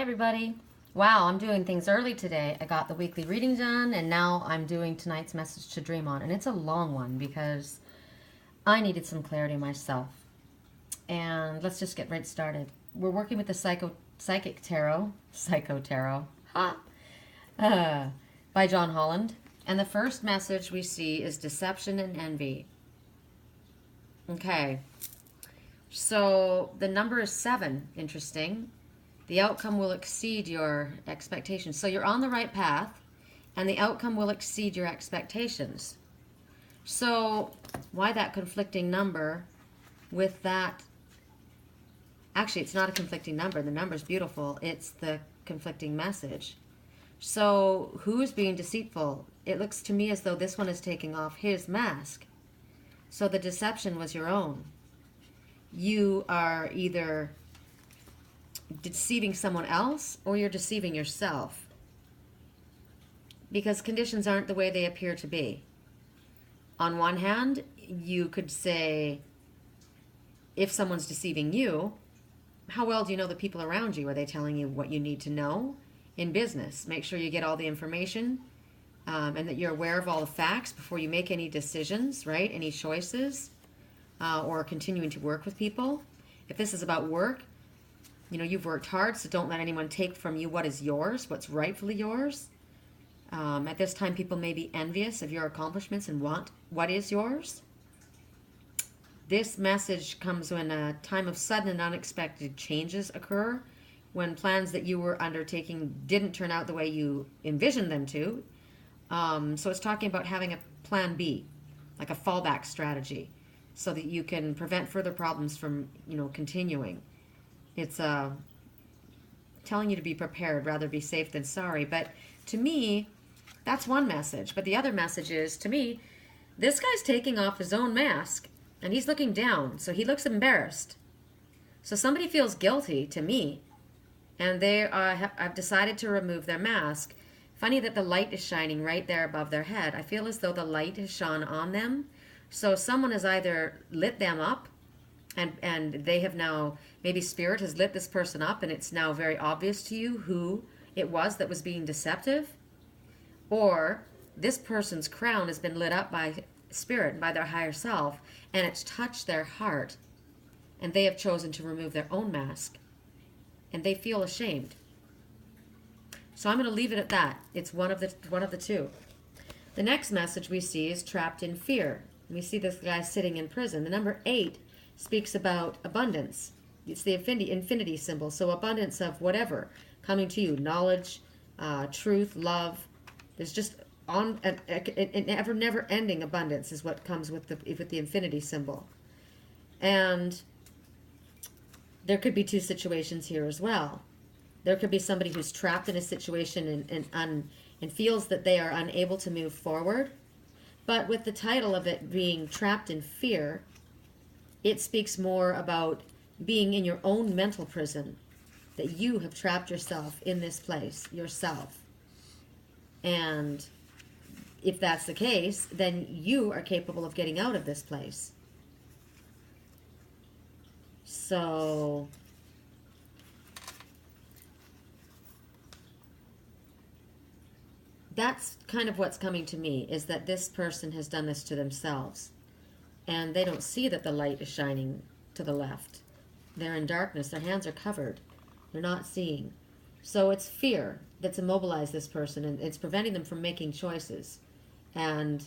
everybody. Wow, I'm doing things early today. I got the weekly reading done, and now I'm doing tonight's message to dream on. And it's a long one because I needed some clarity myself. And let's just get right started. We're working with the Psycho Tarot, ha, by John Holland. And the first message we see is deception and envy. Okay, so the number is 7. Interesting. The outcome will exceed your expectations. So you're on the right path, and the outcome will exceed your expectations. So why that conflicting number with that? Actually, it's not a conflicting number. The number's beautiful. It's the conflicting message. So who is being deceitful? It looks to me as though this one is taking off his mask. So the deception was your own. You are either deceiving someone else or you're deceiving yourself, because conditions aren't the way they appear to be. On one hand, you could say, if someone's deceiving you, how well do you know the people around you? Are they telling you what you need to know? In business, make sure you get all the information, and that you're aware of all the facts before you make any decisions, right? Any choices, or continuing to work with people. If this is about work, you know, you've worked hard, so don't let anyone take from you what is yours, what's rightfully yours. At this time, people may be envious of your accomplishments and want what is yours. This message comes when a time of sudden and unexpected changes occur, when plans that you were undertaking didn't turn out the way you envisioned them to. So it's talking about having a plan B, like a fallback strategy, so that you can prevent further problems from, continuing. It's telling you to be prepared, rather be safe than sorry. But to me, that's one message. But the other message is, to me, this guy's taking off his own mask, and he's looking down, so he looks embarrassed. So somebody feels guilty, to me, and they have decided to remove their mask. Funny that the light is shining right there above their head. I feel as though the light has shone on them. So someone has either lit them up, and they have now, maybe spirit has lit this person up, and it's now very obvious to you who it was that was being deceptive. Or this person's crown has been lit up by spirit, by their higher self, and it's touched their heart, and they have chosen to remove their own mask, and they feel ashamed. So I'm going to leave it at that. It's one of the two. The next message we see is trapped in fear. We see this guy sitting in prison. The number 8 speaks about abundance. It's the infinity symbol. So abundance of whatever coming to you, knowledge, truth, love. There's just an never-ending abundance is what comes with the infinity symbol. And there could be two situations here as well. There could be somebody who's trapped in a situation and feels that they are unable to move forward. But with the title of it being trapped in fear, it speaks more about being in your own mental prison, that you have trapped yourself in this place, yourself. And if that's the case, then you are capable of getting out of this place. So that's kind of what's coming to me, is that this person has done this to themselves. And they don't see that the light is shining to the left. They're in darkness. Their hands are covered. They're not seeing. So it's fear that's immobilized this person, and it's preventing them from making choices, and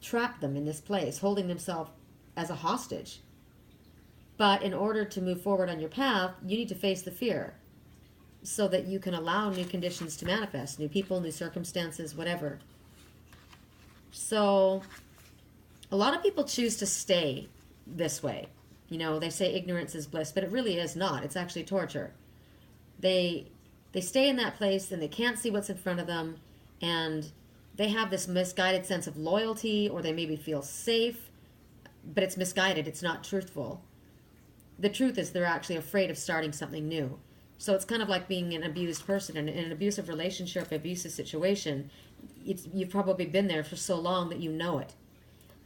trapped them in this place, holding themselves as a hostage. But in order to move forward on your path, you need to face the fear, so that you can allow new conditions to manifest, new people, new circumstances, whatever. So a lot of people choose to stay this way. They say ignorance is bliss, but it really is not. It's actually torture. They stay in that place, and they can't see what's in front of them, and they have this misguided sense of loyalty, or they maybe feel safe, but it's misguided. It's not truthful. The truth is they're actually afraid of starting something new. So it's kind of like being an abused person in an abusive relationship, abusive situation. You've probably been there for so long that you know it.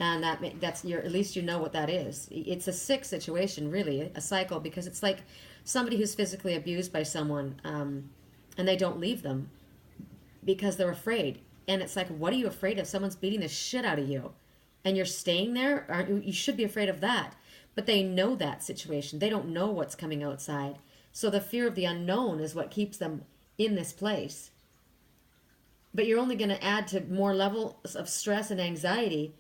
And that's your, at least you know what that is. It's a sick situation, really, a cycle, because it's like somebody who's physically abused by someone, and they don't leave them because they're afraid. And it's like, what are you afraid of? Someone's beating the shit out of you, and you're staying there. Aren't you? You should be afraid of that. But they know that situation. They don't know what's coming outside. So the fear of the unknown is what keeps them in this place. But you're only going to add to more levels of stress and anxiety,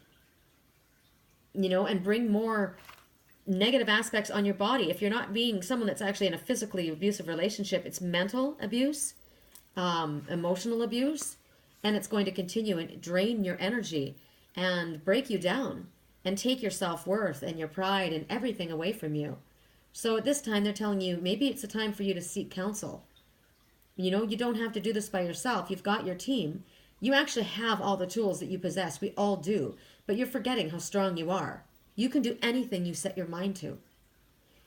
and bring more negative aspects on your body. If you're not being someone that's actually in a physically abusive relationship, it's mental abuse, emotional abuse, and it's going to continue and drain your energy and break you down and take your self-worth and your pride and everything away from you. So at this time, they're telling you, maybe it's a time for you to seek counsel. You don't have to do this by yourself. You've got your team. You actually have all the tools that you possess. We all do. But you're forgetting how strong you are. You can do anything you set your mind to.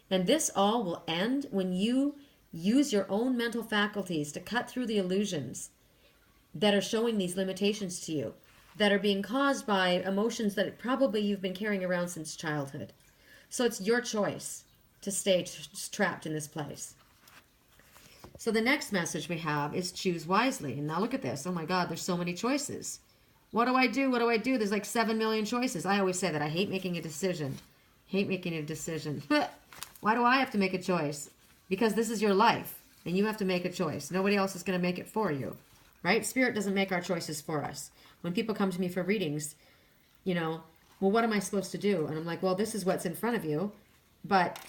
And this all will end when you use your own mental faculties to cut through the illusions that are showing these limitations to you, that are being caused by emotions that probably you've been carrying around since childhood. So it's your choice to stay trapped in this place. So the next message we have is choose wisely. And now look at this. Oh my God, there's so many choices. What do I do? What do I do? There's like 7 million choices. I always say that. I hate making a decision. Hate making a decision. Why do I have to make a choice? Because this is your life, and you have to make a choice. Nobody else is going to make it for you, right? Spirit doesn't make our choices for us. When people come to me for readings, well, what am I supposed to do? And I'm like, well, this is what's in front of you, but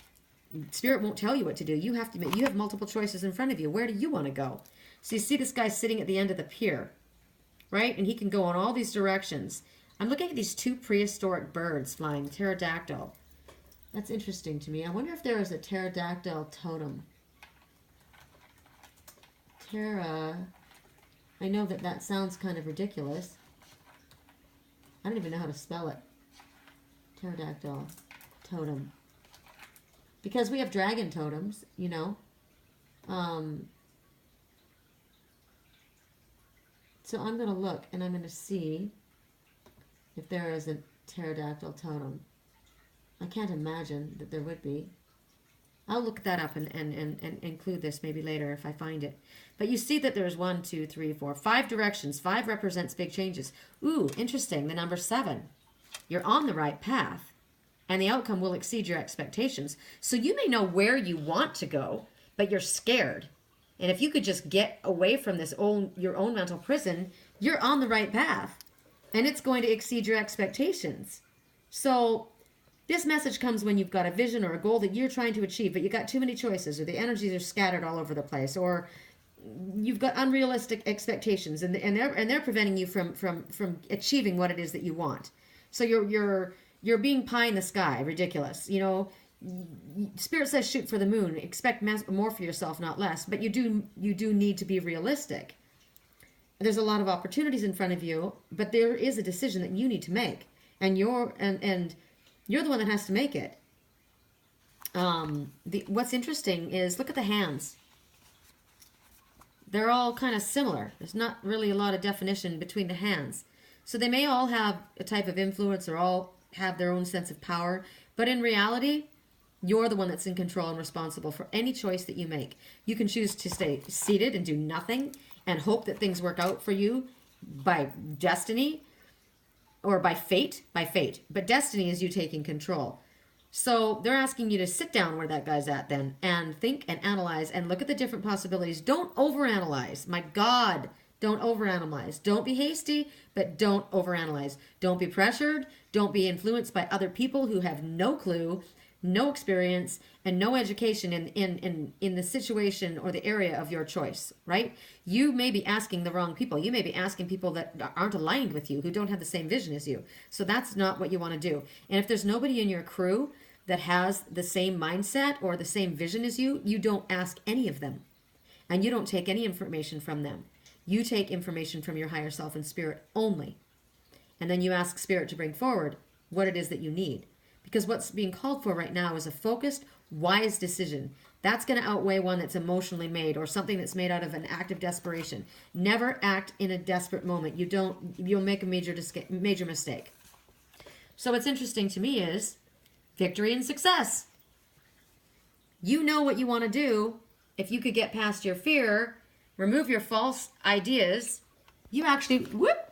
Spirit won't tell you what to do. You have multiple choices in front of you. Where do you want to go? So you see this guy sitting at the end of the pier, right? And he can go in all these directions. I'm looking at these 2 prehistoric birds flying, pterodactyl. That's interesting to me. I wonder if there is a pterodactyl totem. I know that sounds kind of ridiculous. I don't even know how to spell it. Pterodactyl totem. Because we have dragon totems, So I'm going to look, and I'm going to see if there is a pterodactyl totem. I can't imagine that there would be. I'll look that up and include this maybe later if I find it. But you see that there's 1, 2, 3, 4, 5 directions. 5 represents big changes. Ooh, interesting. The number 7. You're on the right path, and the outcome will exceed your expectations. So you may know where you want to go, but you're scared. And if you could just get away from your own mental prison, you're on the right path, and it's going to exceed your expectations. So this message comes when you've got a vision or a goal that you're trying to achieve, but you've got too many choices, or the energies are scattered all over the place, or you've got unrealistic expectations, and they're preventing you from achieving what it is that you want. So you're being pie in the sky, ridiculous. Spirit says shoot for the moon, expect more for yourself, not less. But you do need to be realistic. There's a lot of opportunities in front of you, but there is a decision that you need to make, and you're the one that has to make it. What's interesting is look at the hands. They're all kind of similar. There's not really a lot of definition between the hands. So they may all have a type of influence or all have their own sense of power, but in reality, you're the one that's in control and responsible for any choice that you make. You can choose to stay seated and do nothing and hope that things work out for you by destiny or by fate. But destiny is you taking control. So they're asking you to sit down where that guy's at then and think and analyze and look at the different possibilities. Don't overanalyze. My God, don't overanalyze. Don't be hasty, but don't overanalyze. Don't be pressured. Don't be influenced by other people who have no clue, no experience, and no education in the situation or the area of your choice, right? You may be asking the wrong people. You may be asking people that aren't aligned with you, who don't have the same vision as you. So that's not what you want to do. And if there's nobody in your crew that has the same mindset or the same vision as you, you don't ask any of them. And you don't take any information from them. You take information from your higher self and spirit only. And then you ask spirit to bring forward what it is that you need. Because what's being called for right now is a focused, wise decision. That's going to outweigh one that's emotionally made or something that's made out of an act of desperation. Never act in a desperate moment. You'll make a major mistake. So what's interesting to me is victory and success. You know what you want to do. If you could get past your fear, remove your false ideas, you actually, whoop,